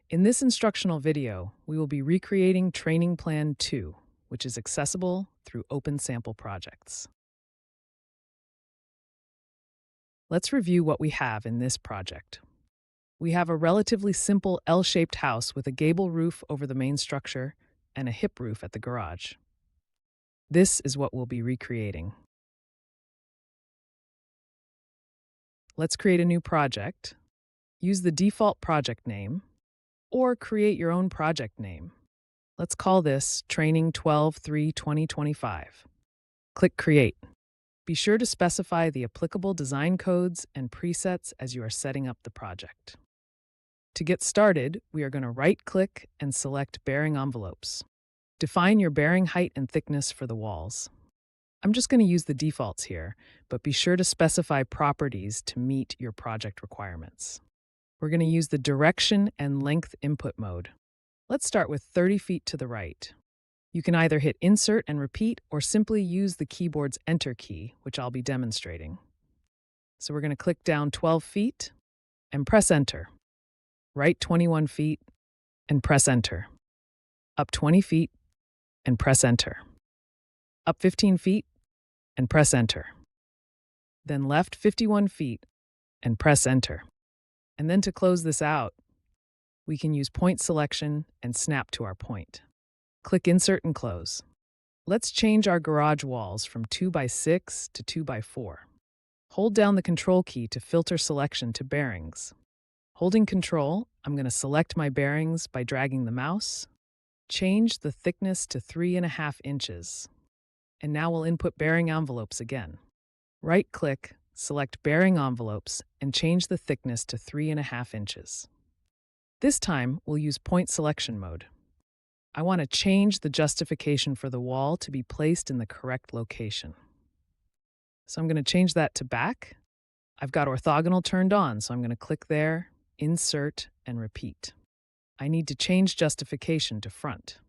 In this instructional video, we will be recreating Training Plan 2, which is accessible through open sample projects. Let's review what we have in this project. We have a relatively simple L-shaped house with a gable roof over the main structure and a hip roof at the garage. This is what we'll be recreating. Let's create a new project. Use the default project name, or create your own project name. Let's call this Training 12-3-2025. Click Create. Be sure to specify the applicable design codes and presets as you are setting up the project. To get started, we are going to right-click and select Bearing Envelopes. Define your bearing height and thickness for the walls. I'm just going to use the defaults here, but be sure to specify properties to meet your project requirements. We're going to use the direction and length input mode. Let's start with 30 feet to the right. You can either hit Insert and repeat or simply use the keyboard's Enter key, which I'll be demonstrating. So we're going to click down 12 feet and press Enter. Right 21 feet and press Enter. Up 20 feet and press Enter. Up 15 feet and press Enter. Then left 51 feet and press Enter. And then to close this out, we can use point selection and snap to our point. Click Insert and Close. Let's change our garage walls from 2x6 to 2x4. Hold down the Control key to filter selection to bearings. Holding Control, I'm going to select my bearings by dragging the mouse. Change the thickness to 3.5 inches. And now we'll input bearing envelopes again. Right-click, select bearing envelopes, and change the thickness to 3.5 inches. This time, we'll use point selection mode. I want to change the justification for the wall to be placed in the correct location. So I'm going to change that to back. I've got orthogonal turned on, so I'm going to click there, insert, and repeat. I need to change justification to front.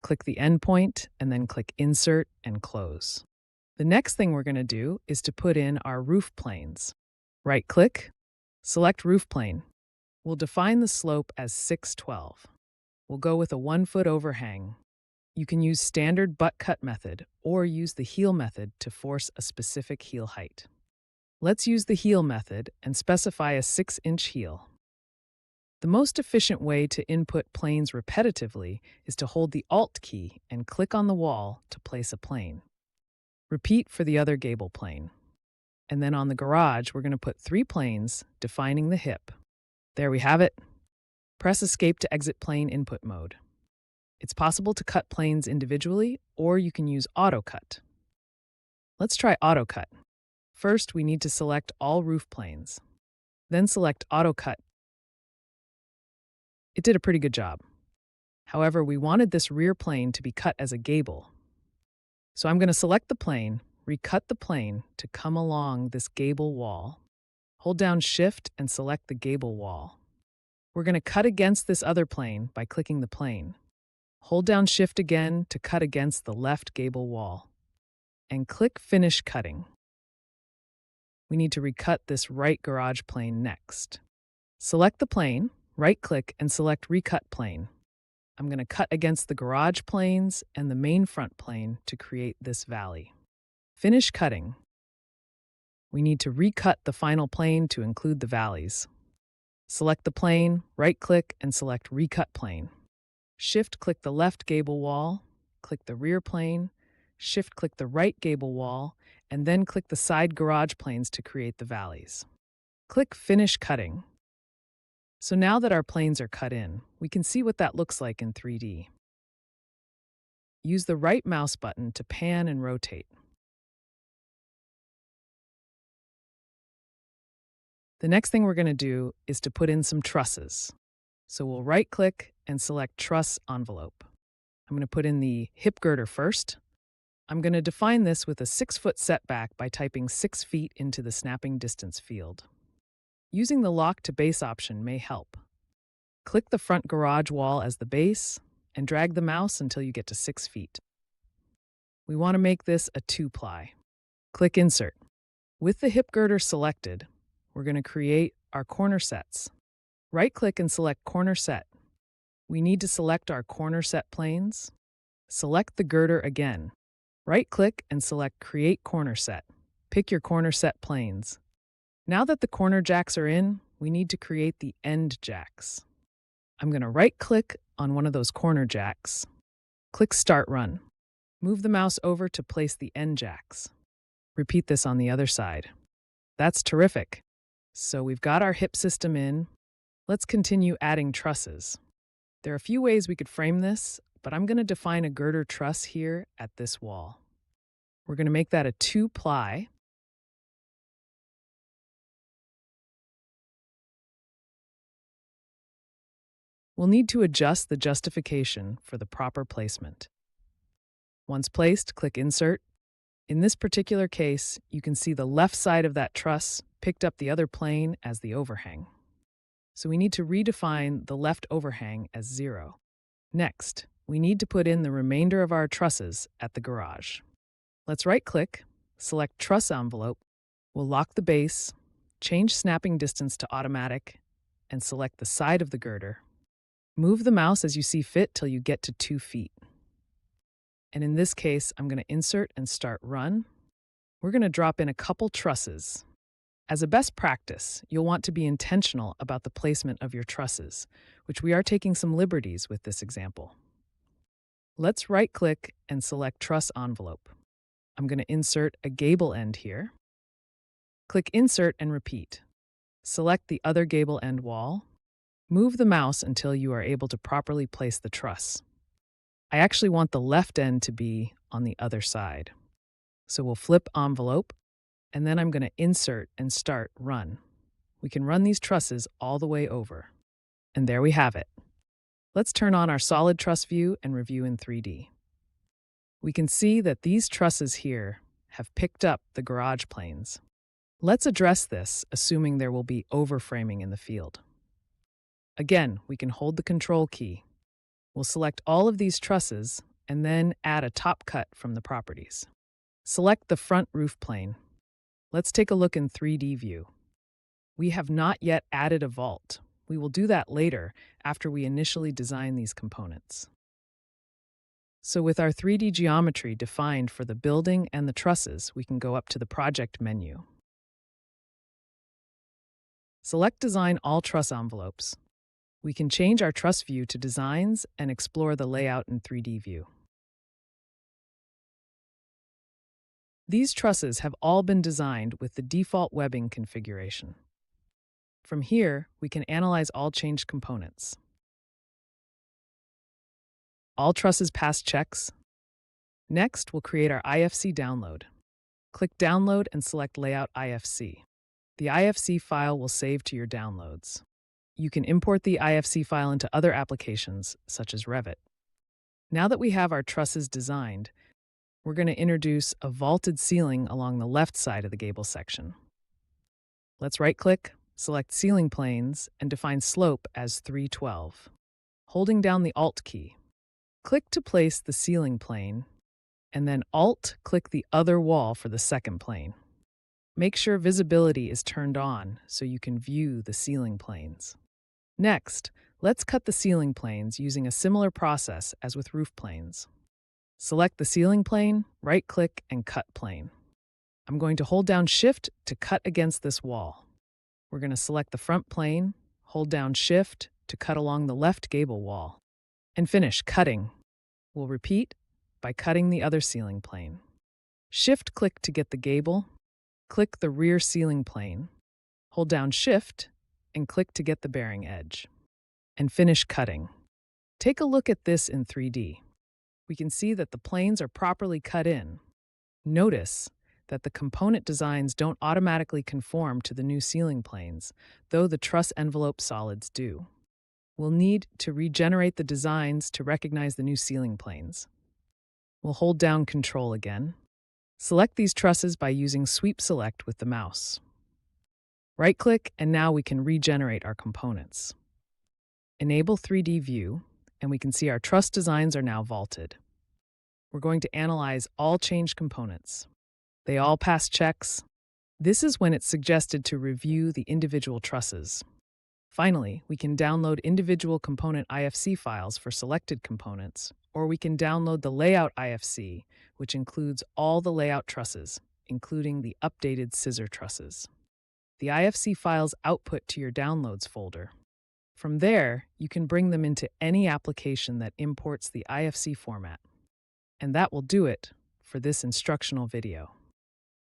Click the endpoint, and then click Insert and Close. The next thing we're going to do is to put in our roof planes. Right-click, select Roof Plane. We'll define the slope as 612. We'll go with a 1-foot overhang. You can use standard butt cut method or use the heel method to force a specific heel height. Let's use the heel method and specify a 6-inch heel. The most efficient way to input planes repetitively is to hold the Alt key and click on the wall to place a plane. Repeat for the other gable plane. And then on the garage, we're going to put 3 planes defining the hip. There we have it. Press Escape to exit plane input mode. It's possible to cut planes individually, or you can use Auto Cut. Let's try Auto Cut. First, we need to select all roof planes. Then select Auto Cut. It did a pretty good job. However, we wanted this rear plane to be cut as a gable. So I'm going to select the plane, recut the plane to come along this gable wall. Hold down Shift and select the gable wall. We're going to cut against this other plane by clicking the plane. Hold down Shift again to cut against the left gable wall. And click Finish Cutting. We need to recut this right garage plane next. Select the plane, right-click, and select Recut Plane. I'm going to cut against the garage planes and the main front plane to create this valley. Finish cutting. We need to recut the final plane to include the valleys. Select the plane, right-click, and select Recut Plane. Shift-click the left gable wall, click the rear plane, shift-click the right gable wall, and then click the side garage planes to create the valleys. Click Finish Cutting. So now that our planes are cut in, we can see what that looks like in 3D. Use the right mouse button to pan and rotate. The next thing we're going to do is to put in some trusses. So we'll right-click and select Truss Envelope. I'm going to put in the hip girder first. I'm going to define this with a 6-foot setback by typing 6 feet into the snapping distance field. Using the Lock to Base option may help. Click the front garage wall as the base and drag the mouse until you get to 6 feet. We want to make this a 2-ply. Click Insert. With the hip girder selected, we're going to create our corner sets. Right-click and select Corner Set. We need to select our corner set planes. Select the girder again. Right-click and select Create Corner Set. Pick your corner set planes. Now that the corner jacks are in, we need to create the end jacks. I'm going to right-click on one of those corner jacks. Click Start Run. Move the mouse over to place the end jacks. Repeat this on the other side. That's terrific. So we've got our hip system in. Let's continue adding trusses. There are a few ways we could frame this, but I'm going to define a girder truss here at this wall. We're going to make that a 2-ply. We'll need to adjust the justification for the proper placement. Once placed, click Insert. In this particular case, you can see the left side of that truss picked up the other plane as the overhang. So we need to redefine the left overhang as 0. Next, we need to put in the remainder of our trusses at the garage. Let's right-click, select Truss Envelope. We'll lock the base, change snapping distance to automatic, and select the side of the girder. Move the mouse as you see fit till you get to 2 feet. And in this case, I'm going to insert and start run. We're going to drop in a couple trusses. As a best practice, you'll want to be intentional about the placement of your trusses, which we are taking some liberties with this example. Let's right-click and select Truss Envelope. I'm going to insert a gable end here. Click Insert and repeat. Select the other gable end wall. Move the mouse until you are able to properly place the truss. I actually want the left end to be on the other side. So we'll flip envelope, and then I'm going to insert and start run. We can run these trusses all the way over. And there we have it. Let's turn on our solid truss view and review in 3D. We can see that these trusses here have picked up the garage planes. Let's address this, assuming there will be overframing in the field. Again, we can hold the Control key. We'll select all of these trusses and then add a top cut from the properties. Select the front roof plane. Let's take a look in 3D view. We have not yet added a vault. We will do that later after we initially design these components. So with our 3D geometry defined for the building and the trusses, we can go up to the Project menu. Select Design All Truss Envelopes. We can change our truss view to Designs and explore the layout in 3D view. These trusses have all been designed with the default webbing configuration. From here, we can analyze all changed components. All trusses pass checks. Next, we'll create our IFC download. Click Download and select Layout IFC. The IFC file will save to your downloads. You can import the IFC file into other applications, such as Revit. Now that we have our trusses designed, we're going to introduce a vaulted ceiling along the left side of the gable section. Let's right-click, select Ceiling Planes, and define Slope as 312. Holding down the Alt key, click to place the ceiling plane, and then Alt-click the other wall for the second plane. Make sure visibility is turned on so you can view the ceiling planes. Next, let's cut the ceiling planes using a similar process as with roof planes. Select the ceiling plane, right-click, and cut plane. I'm going to hold down Shift to cut against this wall. We're going to select the front plane, hold down Shift to cut along the left gable wall, and finish cutting. We'll repeat by cutting the other ceiling plane. Shift-click to get the gable, click the rear ceiling plane, hold down Shift, and click to get the bearing edge, and finish cutting. Take a look at this in 3D. We can see that the planes are properly cut in. Notice that the component designs don't automatically conform to the new ceiling planes, though the truss envelope solids do. We'll need to regenerate the designs to recognize the new ceiling planes. We'll hold down Control again. Select these trusses by using Sweep Select with the mouse. Right-click, and now we can regenerate our components. Enable 3D view, and we can see our truss designs are now vaulted. We're going to analyze all changed components. They all pass checks. This is when it's suggested to review the individual trusses. Finally, we can download individual component IFC files for selected components, or we can download the layout IFC, which includes all the layout trusses, including the updated scissor trusses. The IFC files output to your Downloads folder. From there, you can bring them into any application that imports the IFC format. And that will do it for this instructional video.